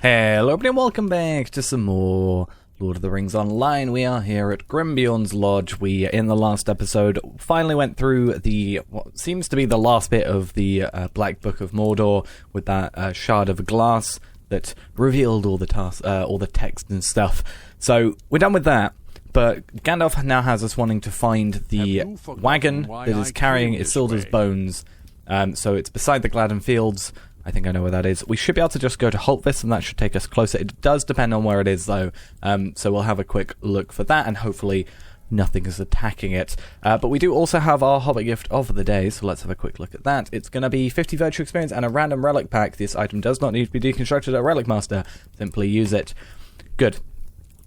Hello everybody and welcome back to some more Lord of the Rings Online. We are here at Grimbjorn's Lodge. We, in the last episode, finally went through what seems to be the last bit of the Black Book of Mordor with that shard of glass that revealed all the text and stuff. So, we're done with that, but Gandalf now has us wanting to find the wagon that is carrying Isildur's bones. So it's beside the Gladden Fields. I think I know where that is. We should be able to just go to Holtvis, and that should take us closer. It does depend on where it is, though. So we'll have a quick look for that, and hopefully nothing is attacking it. But we do also have our Hobbit gift of the day, so let's have a quick look at that. It's going to be 50 virtue experience and a random relic pack. This item does not need to be deconstructed at Relic Master. Simply use it. Good.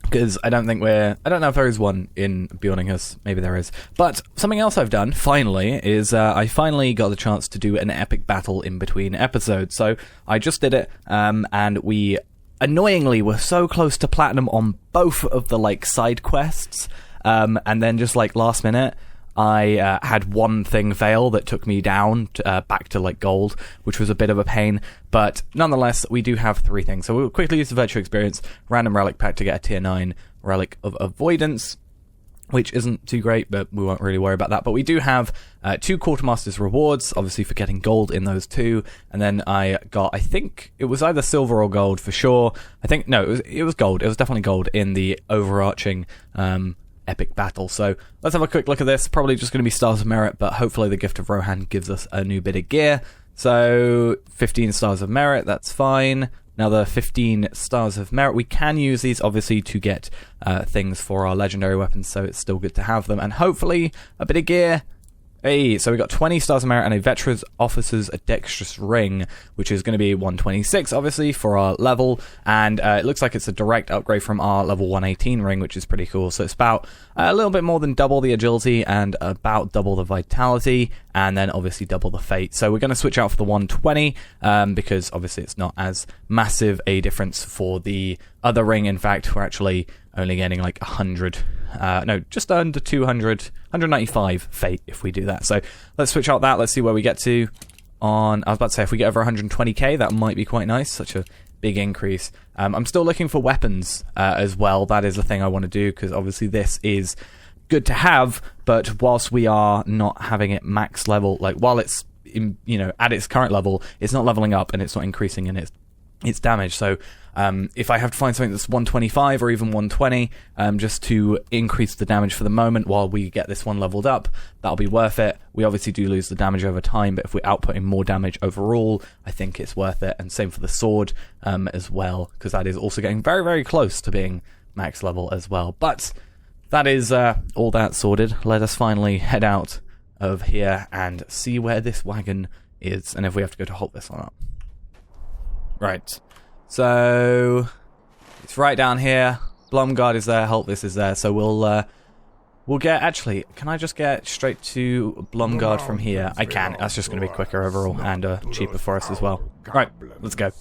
Because I don't know if there is one in Bjorninghus. Maybe there is. But something else I've done, finally, is I finally got the chance to do an epic battle in between episodes. So I just did it, and we annoyingly were so close to platinum on both of the side quests, and then just last minute, I had one thing fail that took me down back to gold, which was a bit of a pain, but nonetheless we do have three things. So we'll quickly use the virtue experience, random relic pack to get a tier 9 relic of avoidance, which isn't too great, but we won't really worry about that. But we do have 2 quartermasters rewards, obviously for getting gold in those 2, and then I got, I think it was either silver or gold for sure. It was gold. It was definitely gold in the overarching epic battle. So let's have a quick look at this. Probably just going to be stars of merit, but hopefully the gift of Rohan gives us a new bit of gear. So 15 stars of merit, that's fine. Now the 15 stars of merit, we can use these obviously to get things for our legendary weapons, so it's still good to have them, and hopefully a bit of gear. Hey, so we got 20 stars of merit and a veteran's officer's dexterous ring, which is going to be 126, obviously, for our level, and it looks like it's a direct upgrade from our level 118 ring, which is pretty cool. So it's about a little bit more than double the agility and about double the vitality, and then obviously double the fate. So we're going to switch out for the 120, because obviously it's not as massive a difference for the other ring. In fact, we're actually only getting 100, just under 200, 195 fate if we do that. So let's switch out that. Let's see where we get to on, I was about to say, if we get over 120k, that might be quite nice. Such a big increase. I'm still looking for weapons as well. That is the thing I want to do, because obviously this is good to have, but whilst we are not having it max level, while it's at its current level, it's not leveling up and it's not increasing in its damage. So if I have to find something that's 125 or even 120, just to increase the damage for the moment while we get this one leveled up, that'll be worth it. We obviously do lose the damage over time, but if we're outputting more damage overall, I think it's worth it. And same for the sword as well, because that is also getting very, very close to being max level as well. But that is all that sorted. Let us finally head out of here and see where this wagon is, and if we have to go to Holtvis or not. Right. So it's right down here. Blomgard is there, Holtvis is there. So we'll get, actually, can I just get straight to Blomgard from here? I can. That's just going to be quicker overall and cheaper for us as well. Right, let's go.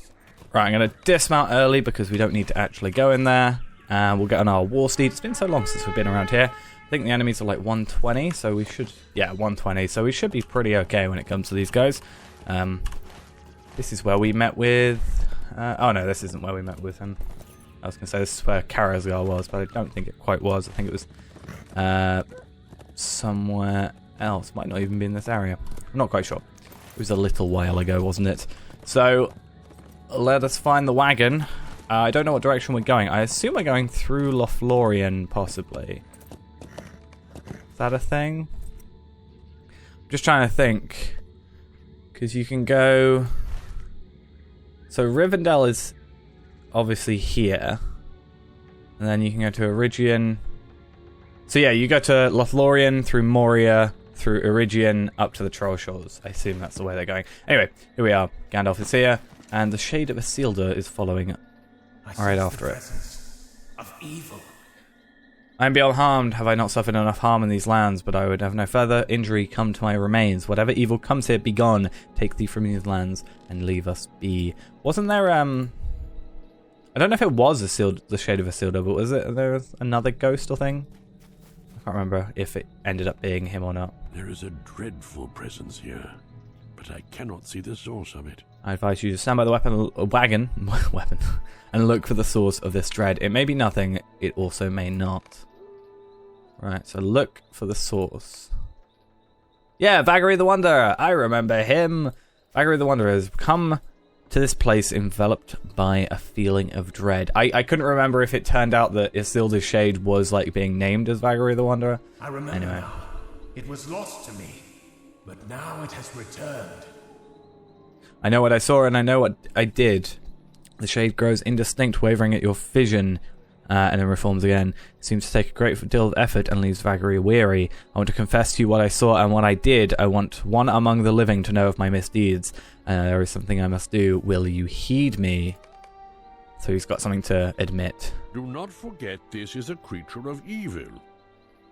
Right, I'm going to dismount early because we don't need to actually go in there. And we'll get on our war steed. It's been so long since we've been around here. I think the enemies are 120, so we should, 120. So we should be pretty okay when it comes to these guys. This is where we met with... oh no, this isn't where we met with him. I was going to say this is where Karazgar was, but I don't think it quite was. I think it was somewhere else. Might not even be in this area. I'm not quite sure. It was a little while ago, wasn't it? So, let us find the wagon. I don't know what direction we're going. I assume we're going through Lothlorien, possibly. Is that a thing? I'm just trying to think. Because you can go... So Rivendell is obviously here, and then you can go to Erygion. So yeah, you go to Lothlorien, through Moria, through Erygion, up to the Troll Shores. I assume that's the way they're going. Anyway, here we are. Gandalf is here, and the Shade of Isildur is following right after it. Of evil. I am beyond harmed. Have I not suffered enough harm in these lands? But I would have no further injury come to my remains. Whatever evil comes here, be gone. Take thee from these lands and leave us be. Wasn't there, I don't know if it was the Shade of Isildur, but was it there was another ghost or thing? I can't remember if it ended up being him or not. There is a dreadful presence here, but I cannot see the source of it. I advise you to stand by the wagon, and look for the source of this dread. It may be nothing, it also may not. Right, so look for the source. Yeah, Vagari the Wanderer. I remember him. Vagari the Wanderer has come to this place enveloped by a feeling of dread. I couldn't remember if it turned out that Isildur's shade was like being named as Vagari the Wanderer. I remember Anyway. now. It was lost to me, but now it has returned. I know what I saw and I know what I did. The shade grows indistinct, wavering at your vision, and then reforms again. It seems to take a great deal of effort and leaves Vagari weary. I want to confess to you what I saw and what I did. I want one among the living to know of my misdeeds. There is something I must do. Will you heed me? So he's got something to admit. Do not forget this is a creature of evil.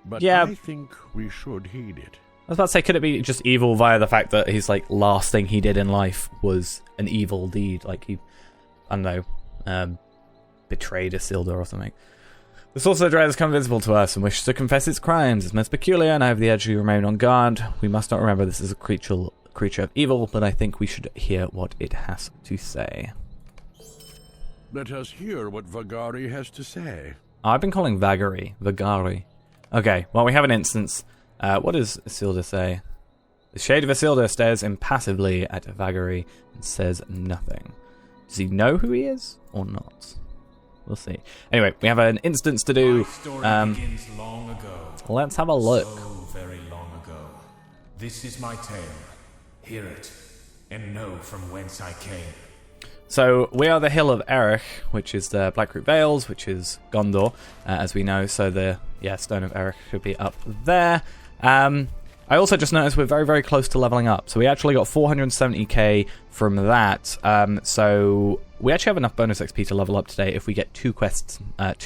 But Yeah. I think we should heed it. I was about to say, could it be just evil via the fact that his like last thing he did in life was an evil deed? Like he, I don't know, betrayed Isildur or something. The source of the dread has come visible to us and wishes to confess its crimes. It's most peculiar, and I have the urge to remain on guard. We must not remember this is a creature of evil, but I think we should hear what it has to say. Let us hear what Vagari has to say. Oh, I've been calling Vagari. Okay, well, we have an instance. What does Isildur say? The shade of Isildur stares impassively at Vagari and says nothing. Does he know who he is or not? We'll see. Anyway, we have an instance to do. My story begins long ago. Let's have a look. So very long ago. This is my tale. Hear it, and know from whence I came. So we are the Hill of Erech, which is the Blackroot Vales, which is Gondor, as we know. So the Stone of Erech should be up there. I also just noticed we're very, very close to leveling up. So we actually got 470k from that. So we actually have enough bonus XP to level up today if we get two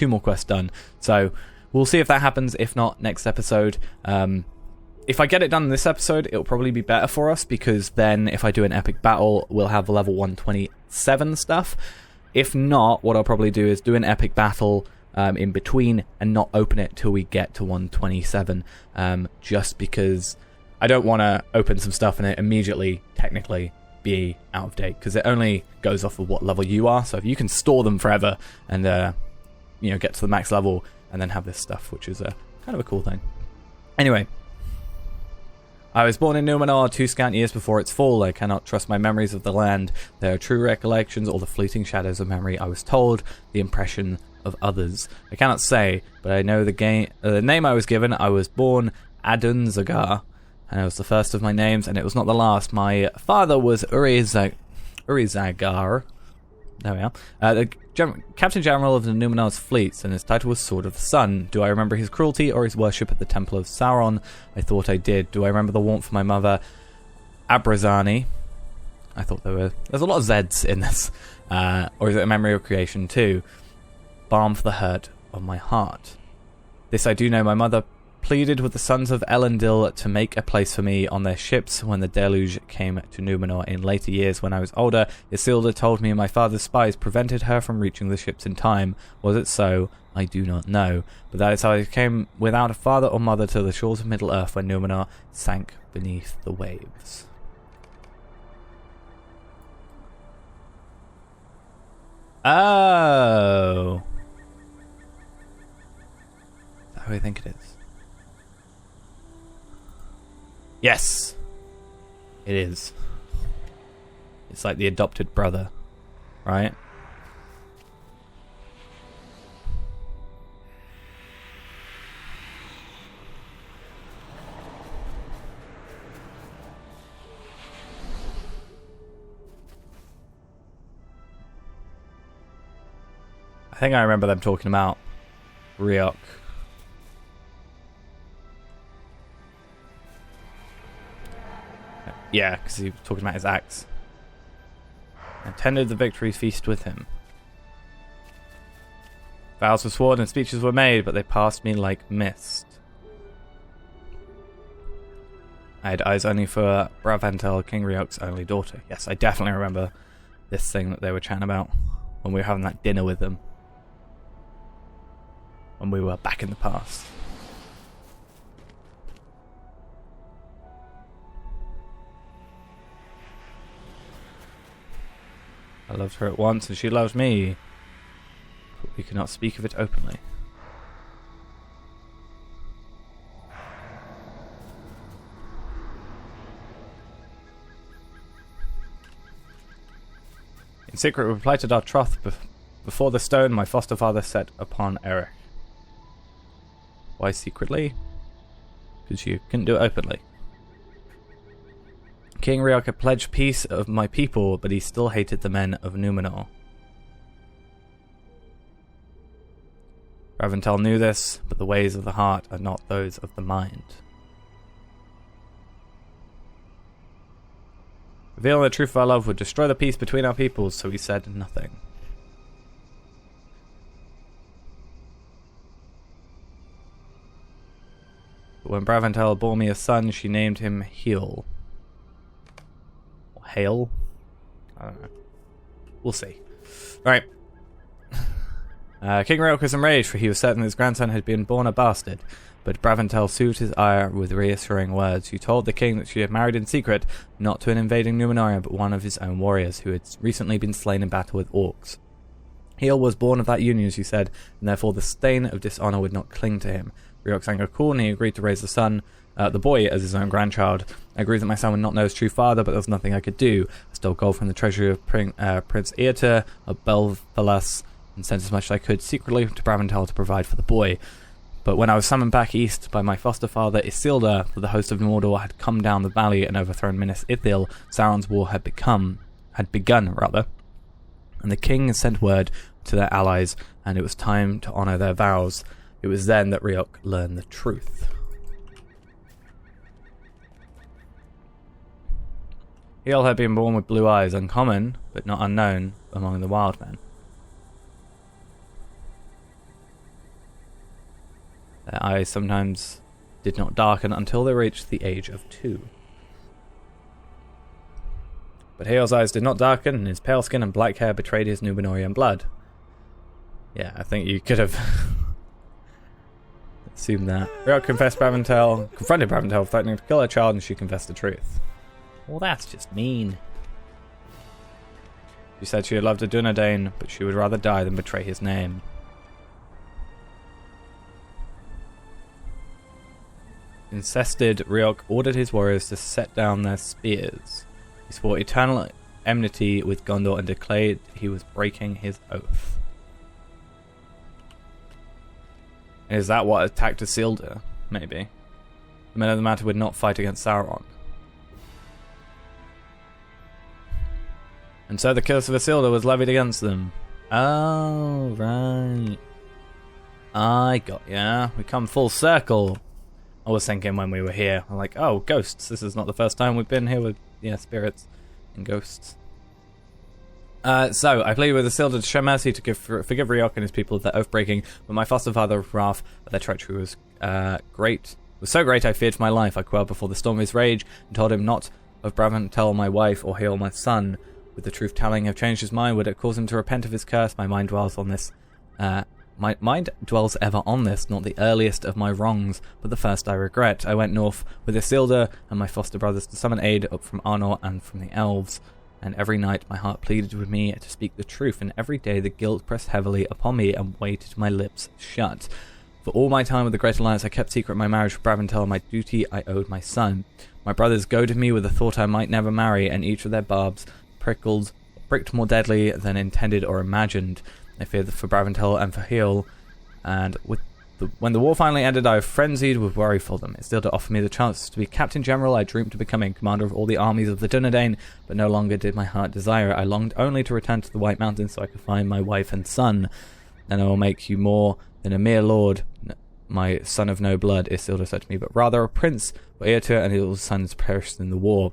more quests done. So we'll see if that happens. If not, next episode. If I get it done in this episode, it'll probably be better for us, because then if I do an epic battle, we'll have level 127 stuff. If not, what I'll probably do is do an epic battle in between and not open it till we get to 127, just because I don't want to open some stuff and it immediately technically be out of date, because it only goes off of what level you are. So if you can store them forever and get to the max level and then have this stuff, which is kind of a cool thing. Anyway, I was born in Numenor 2 scant years before its fall. I cannot trust my memories of the land. They are true recollections or the fleeting shadows of memory. I was told, the impression of others. I cannot say, but I know the name I was given. I was born Adunzagar, and it was the first of my names, and it was not the last. My father was Urizagar. There we are. The Captain General of the Numenor's fleets, and his title was Sword of the Sun. Do I remember his cruelty or his worship at the Temple of Sauron? I thought I did. Do I remember the warmth of my mother, Abrazani? I thought there's a lot of Zeds in this. Or is it a memory of creation too? Balm for the hurt of my heart. This I do know. My mother pleaded with the sons of Elendil to make a place for me on their ships when the deluge came to Numenor. In later years, when I was older, Isildur told me my father's spies prevented her from reaching the ships in time. Was it so? I do not know. But that is how I came without a father or mother to the shores of Middle-earth when Numenor sank beneath the waves. Oh. Is that who I think it is? Yes, it is. It's like the adopted brother, right? I think I remember them talking about Ryok. Yeah, because he was talking about his axe. I attended the victory feast with him. Vows were sworn and speeches were made, but they passed me like mist. I had eyes only for Braventel, King Ryok's only daughter. Yes, I definitely remember this thing that they were chatting about when we were having that dinner with them. When we were back in the past. I loved her at once and she loved me. but we could not speak of it openly. In secret, we plighted our troth before the stone my foster father set upon Erich. Why secretly? Because you couldn't do it openly. King Riok had pledged peace of my people, but he still hated the men of Numenor. Raventel knew this, but the ways of the heart are not those of the mind. Revealing the truth of our love would destroy the peace between our peoples, so he said nothing. But when Braventel bore me a son, she named him Heal. Or Hale? I don't know. We'll see. Right. King Riok was enraged, for he was certain his grandson had been born a bastard. But Braventel soothed his ire with reassuring words. She told the king that she had married in secret, not to an invading Numenorian, but one of his own warriors, who had recently been slain in battle with orcs. Heal was born of that union, she said, and therefore the stain of dishonor would not cling to him. Riok's anger cooled, and he agreed to raise the boy as his own grandchild. I agreed that my son would not know his true father, but there was nothing I could do. I stole gold from the treasury of Prince Eoter of Belvalas, and sent as much as I could secretly to Braventel to provide for the boy. But when I was summoned back east by my foster father Isildur, for the host of Mordor had come down the valley and overthrown Minas Ithil, Sauron's war had begun, and the king sent word to their allies, and it was time to honour their vows. It was then that Riok learned the truth. Heal had been born with blue eyes, uncommon, but not unknown, among the wild men. Their eyes sometimes did not darken until they reached the age of 2. But Heal's eyes did not darken, and his pale skin and black hair betrayed his Numenorian blood. Yeah, I think you could have assumed that. Riok confronted Braventel, threatening to kill her child, and she confessed the truth. Well, that's just mean. She said she had loved a Dunedain, but she would rather die than betray his name. Incensed, Riok ordered his warriors to set down their spears. He swore eternal enmity with Gondor and declared he was breaking his oath. Is that what attacked Isildur? Maybe. The men of the matter would not fight against Sauron. And so the curse of Isildur was levied against them. Oh, right. I got ya. We come full circle. I was thinking when we were here, I'm like, oh, ghosts. This is not the first time we've been here with, spirits and ghosts. So, I pleaded with Isildur to show mercy to forgive Riok and his people of their oath-breaking, but my foster father's wrath at their treachery was so great I feared for my life. I quailed before the storm of his rage and told him not of Braventel my wife or Heal my son. Would the truth telling have changed his mind? Would it cause him to repent of his curse? My mind dwells on this. My mind dwells ever on this, not the earliest of my wrongs, but the first I regret. I went north with Isildur and my foster brothers to summon aid up from Arnor and from the elves, and every night my heart pleaded with me to speak the truth, and every day the guilt pressed heavily upon me and weighted my lips shut. For all my time with the Great Alliance I kept secret my marriage with Braventel and my duty I owed my son. My brothers goaded me with the thought I might never marry, and each of their barbs pricked more deadly than intended or imagined. I feared for Braventel and for Heal, and when the war finally ended, I was frenzied with worry for them. It still to offer me the chance to be Captain General. I dreamed of becoming commander of all the armies of the Dunedain, but no longer did my heart desire it. I longed only to return to the White Mountains so I could find my wife and son. Then I will make you more than a mere lord, my son of no blood, Isildur said to me, but rather a prince, for Eoter and his sons perished in the war.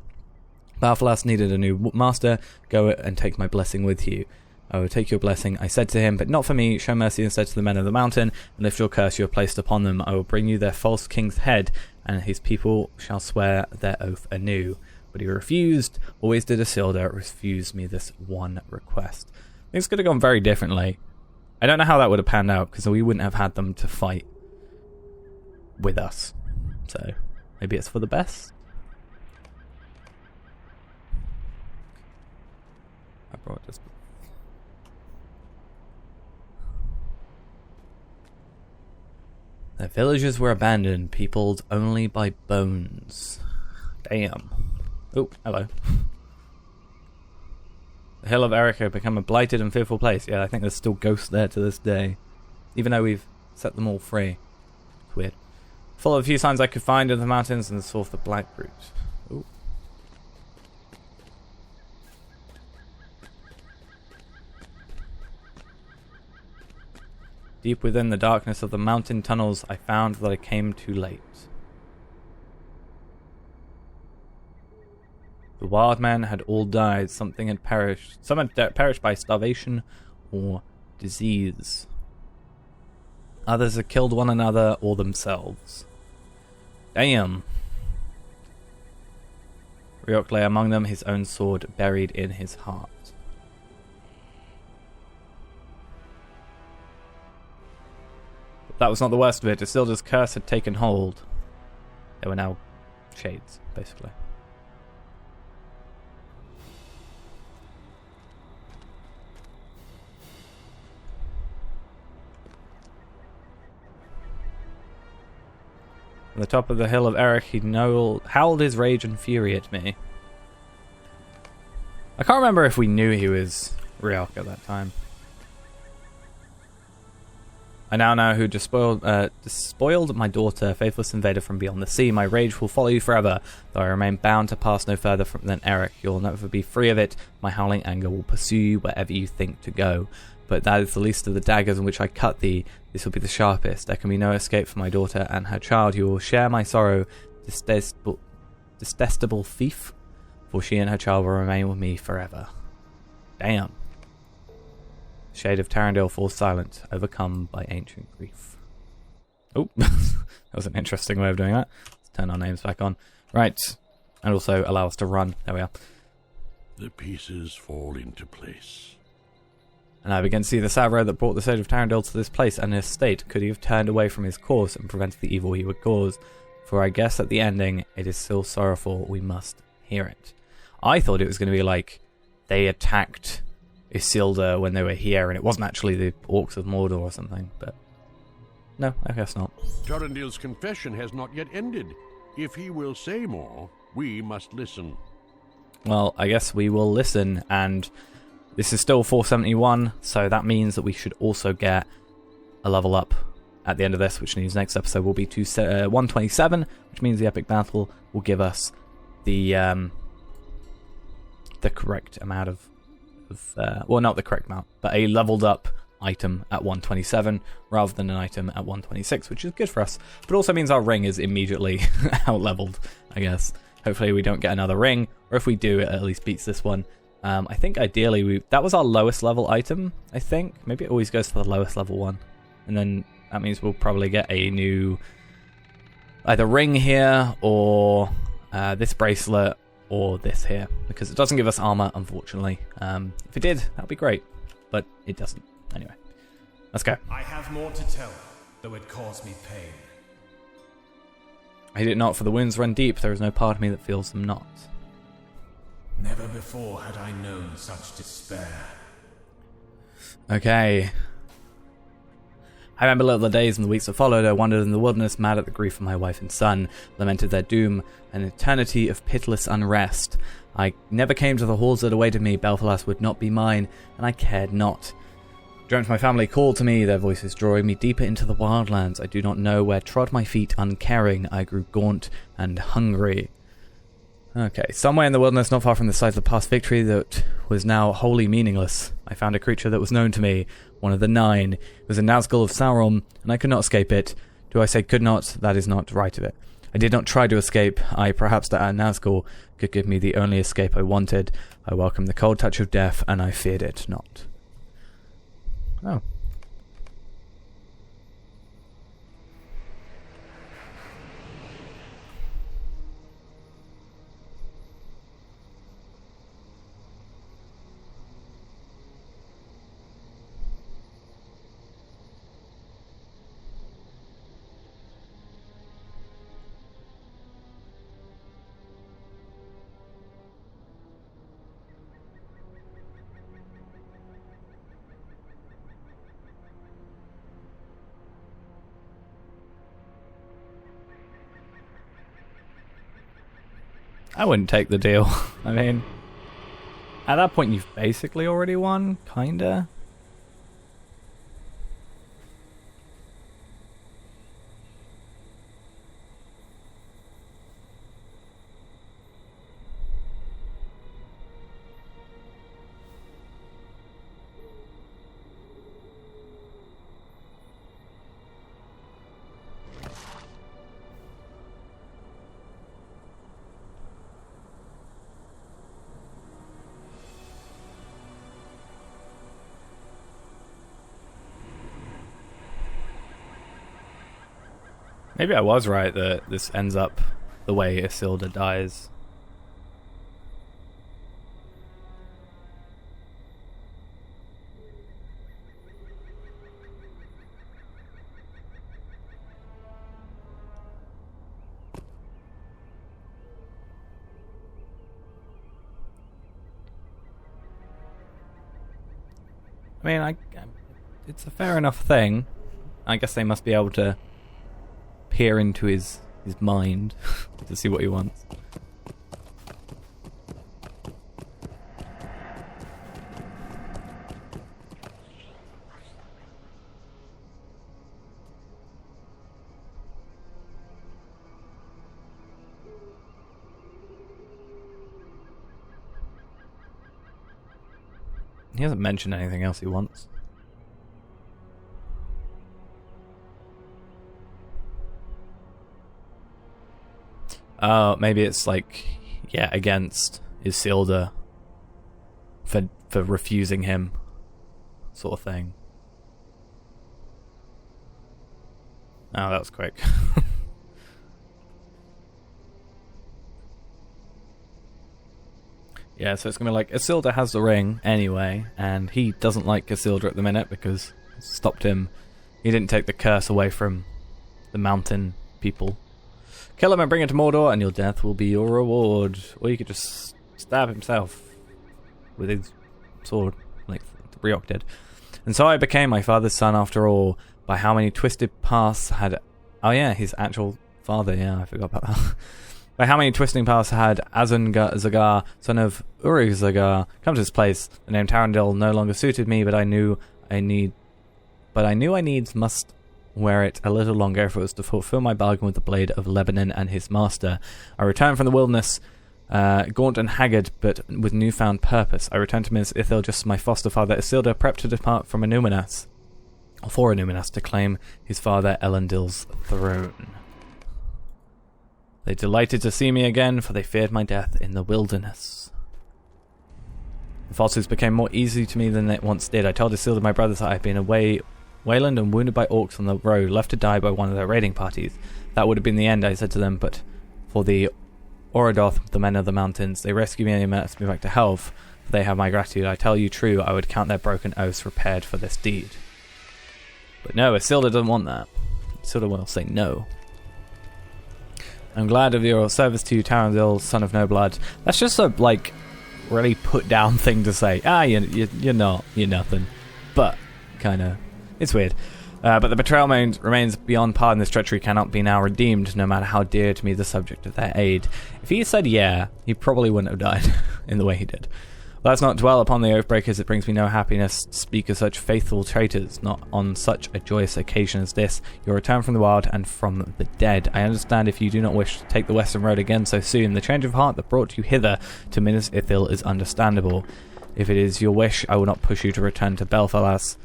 Balfalas needed a new master. Go and take my blessing with you. I will take your blessing, I said to him, but not for me. Show mercy instead to the men of the mountain, and lift your curse you have placed upon them. I will bring you their false king's head, and his people shall swear their oath anew. But he refused. Always did Isildur refuse me this one request. Things could have gone very differently. I don't know how that would have panned out, because we wouldn't have had them to fight with us. So, maybe it's for the best? I brought this. Their villages were abandoned, peopled only by bones. Damn. Oh, hello. The Hill of Erica had become a blighted and fearful place. Yeah, I think there's still ghosts there to this day. Even though we've set them all free. It's weird. Full of a few signs I could find in the mountains and the source of the Blackroot. Ooh. Deep within the darkness of the mountain tunnels, I found that I came too late. The wild men had all died. Something had perished. Some had perished by starvation or disease. Others had killed one another or themselves. Damn. Ryok lay among them, his own sword buried in his heart. But that was not the worst of it. Isildur's curse had taken hold. They were now shades, basically. On the top of the hill of Eric, he howled his rage and fury at me. I can't remember if we knew he was Ryok at that time. I now know who despoiled my daughter, faithless invader from beyond the sea. My rage will follow you forever, though I remain bound to pass no further than Eric. You'll never be free of it. My howling anger will pursue you wherever you think to go. But that is the least of the daggers in which I cut thee. This will be the sharpest. There can be no escape for my daughter and her child. You will share my sorrow, detestable thief, for she and her child will remain with me forever. Damn. The shade of Tarandil falls silent, overcome by ancient grief. Oh, that was an interesting way of doing that. Let's turn our names back on. Right. And also allow us to run. There we are. The pieces fall into place. And I begin to see the sad road that brought the Sage of Tarandil to this place and his state. Could he have turned away from his course and prevented the evil he would cause? For I guess at the ending, it is still sorrowful. We must hear it. I thought it was going to be like they attacked Isildur when they were here, and it wasn't actually the orcs of Mordor or something. But no, I guess not. Tarandil's confession has not yet ended. If he will say more, we must listen. Well, I guess we will listen, and this is still 471, so that means that we should also get a level up at the end of this, which means next episode will be to 127, which means the epic battle will give us the correct amount of well, not the correct amount, but a leveled up item at 127 rather than an item at 126, which is good for us, but also means our ring is immediately out leveled, I guess. Hopefully we don't get another ring, or if we do, it at least beats this one. I think ideally that was our lowest level item, I think. Maybe it always goes to the lowest level one. And then that means we'll probably get a new either ring here or this bracelet or this here. Because it doesn't give us armor, unfortunately. If it did, that would be great. But it doesn't. Anyway, let's go. I have more to tell, though it caused me pain. I hid it not, for the wounds run deep. There is no part of me that feels them not. Never before had I known such despair. Okay. I remember little the days and the weeks that followed. I wandered in the wilderness, mad at the grief of my wife and son, lamented their doom, an eternity of pitiless unrest. I never came to the halls that awaited me. Belfalas would not be mine, and I cared not. Dreamt my family called to me, their voices drawing me deeper into the wildlands. I do not know where trod my feet uncaring. I grew gaunt and hungry. Okay, somewhere in the wilderness not far from the site of the past victory that was now wholly meaningless, I found a creature that was known to me, one of the 9. It was a Nazgul of Sauron, and I could not escape it. Do I say could not? That is not right of it. I did not try to escape. Perhaps that Nazgul could give me the only escape I wanted. I welcomed the cold touch of death, and I feared it not. Oh. I wouldn't take the deal. I mean, at that point you've basically already won, kinda. Maybe I was right that this ends up the way Isildur dies. I mean, it's a fair enough thing. I guess they must be able to peer into his mind to see what he wants. He hasn't mentioned anything else he wants. Oh, maybe it's like, yeah, against Isildur for refusing him, sort of thing. Oh, that was quick. Yeah, so it's gonna be like, Isildur has the ring anyway, and he doesn't like Isildur at the minute because it stopped him. He didn't take the curse away from the mountain people. Kill him and bring him to Mordor, and your death will be your reward. Or you could just stab himself with his sword, like Briok did. And so I became my father's son after all. By how many twisted paths had... Oh yeah, his actual father, yeah, I forgot about that. By how many twisting paths had Zagar, son of Zagar, come to this place? The name Tarandil no longer suited me, but I knew I needs must wear it a little longer if it was to fulfill my bargain with the Blade of Lebanon and his master. I returned from the wilderness, gaunt and haggard, but with newfound purpose. I returned to Minas Ithil just as my foster father Isildur prepped to depart from Annúminas, or for Annúminas, to claim his father Elendil's throne. They delighted to see me again, for they feared my death in the wilderness. The falsehoods became more easy to me than it once did. I told Isildur, my brothers, that I had been away waylaid and wounded by orcs on the road, left to die by one of their raiding parties. That would have been the end, I said to them, but for the Orodoth, the men of the mountains, they rescued me and nursed me back to health. For they have my gratitude. I tell you true, I would count their broken oaths repaired for this deed. But no, Isildur doesn't want that. Isildur will say no. I'm glad of your service to you, Tarandil, son of no blood. That's just a, like, really put down thing to say. You're not, you're nothing. But, kinda... It's weird. But the betrayal remains beyond pardon. This treachery cannot be now redeemed, no matter how dear to me the subject of their aid. If he had said yeah, he probably wouldn't have died in the way he did. Let's not dwell upon the oathbreakers. It brings me no happiness to speak of such faithful traitors, not on such a joyous occasion as this, your return from the wild and from the dead. I understand if you do not wish to take the western road again so soon. The change of heart that brought you hither to Minas Ithil is understandable. If it is your wish, I will not push you to return to Belfalas.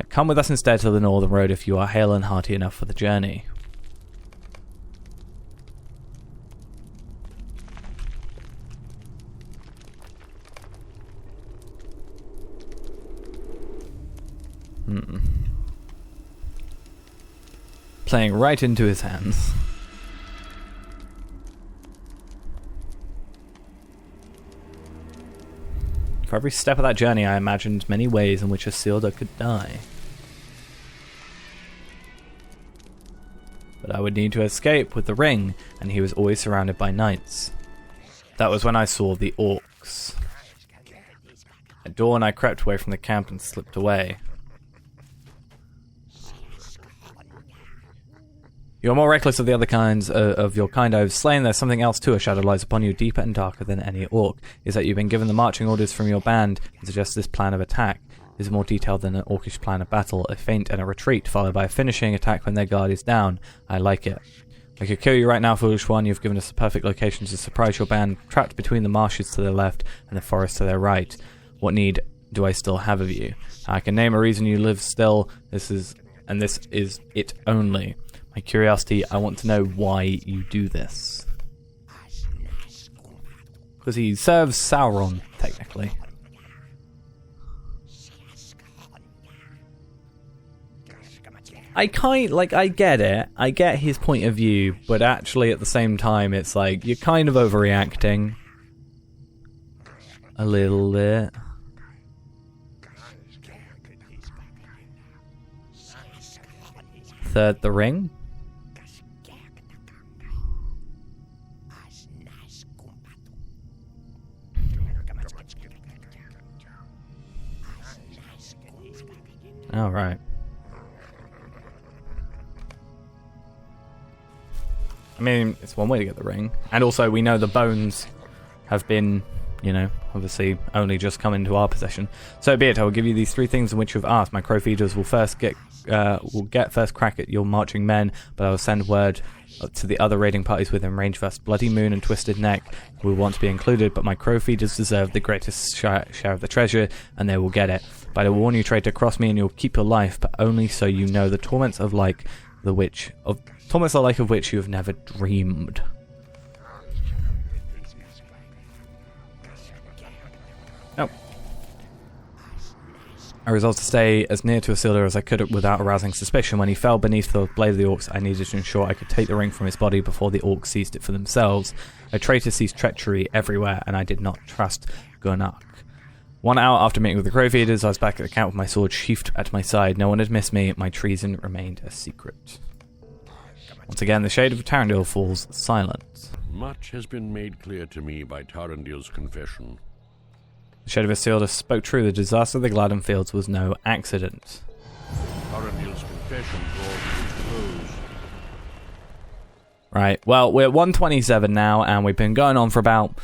Come with us instead to the northern road if you are hale and hearty enough for the journey. Playing right into his hands. For every step of that journey, I imagined many ways in which Isildur could die. But I would need to escape with the ring, and he was always surrounded by knights. That was when I saw the orcs. At dawn, I crept away from the camp and slipped away. You are more reckless of the other kinds of your kind I have slain. There's something else too. A shadow lies upon you, deeper and darker than any orc. Is that you've been given the marching orders from your band and suggest this plan of attack is more detailed than an orcish plan of battle. A feint and a retreat, followed by a finishing attack when their guard is down. I like it. I could kill you right now, foolish one. You've given us the perfect location to surprise your band, trapped between the marshes to their left and the forest to their right. What need do I still have of you? I can name a reason you live still. This is it only. My curiosity, I want to know why you do this. Because he serves Sauron, technically. I get it. I get his point of view, but actually at the same time, it's like, you're kind of overreacting. A little bit. Third the ring? All right. I mean, it's one way to get the ring. And also, we know the bones have been, you know, obviously only just come into our possession. So be it, I will give you these 3 things in which you've asked. My crow feeders will get first crack at your marching men, but I will send word to the other raiding parties within range of us. Bloody Moon and Twisted Neck will want to be included, but my crow feeders deserve the greatest share of the treasure, and they will get it. But I will warn you, traitor, cross me and you'll keep your life, but only so you know the torments of like the which of torments are like of which you have never dreamed. Oh. I resolved to stay as near to Isildur as I could without arousing suspicion. When he fell beneath the blade of the orcs, I needed to ensure I could take the ring from his body before the orcs seized it for themselves. A traitor sees treachery everywhere, and I did not trust Gunnar. 1 hour after meeting with the crow feeders, I was back at the camp with my sword sheathed at my side. No one had missed me. My treason remained a secret. Once again, the shade of Tarandil falls silent. Much has been made clear to me by Tarandil's confession. The shade of Isildur spoke true. The disaster of the Gladden Fields was no accident. Tarandil's confession brought to its close. Right, well, we're at 127 now, and we've been going on for about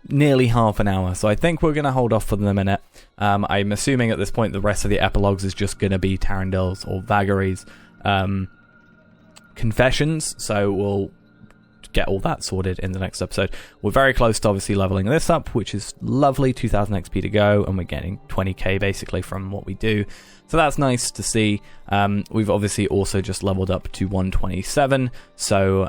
nearly half an hour, so I think we're going to hold off for the minute. I'm assuming at this point the rest of the epilogues is just going to be Tarandil's or Vagari's confessions, so we'll get all that sorted in the next episode. We're very close to obviously leveling this up, which is lovely. 2000 XP to go, and we're getting 20k basically from what we do, so that's nice to see. We've obviously also just leveled up to 127, so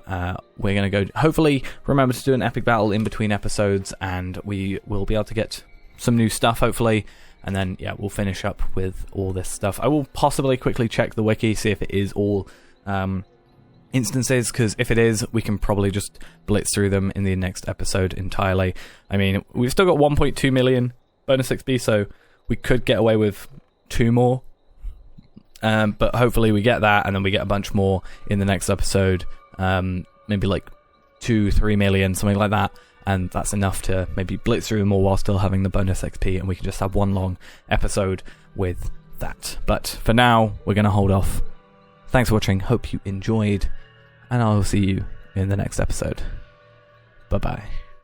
we're going to go hopefully remember to do an epic battle in between episodes, and we will be able to get some new stuff hopefully, and then yeah, we'll finish up with all this stuff. I will possibly quickly check the wiki, see if it is all instances, because if it is, we can probably just blitz through them in the next episode entirely. I mean, we've still got 1.2 million bonus XP, so we could get away with 2 more, but hopefully we get that, and then we get a bunch more in the next episode, maybe like 2-3 million, something like that, and that's enough to maybe blitz through them all while still having the bonus XP, and we can just have one long episode with that. But for now, we're going to hold off. Thanks for watching, hope you enjoyed, and I'll see you in the next episode. Bye-bye.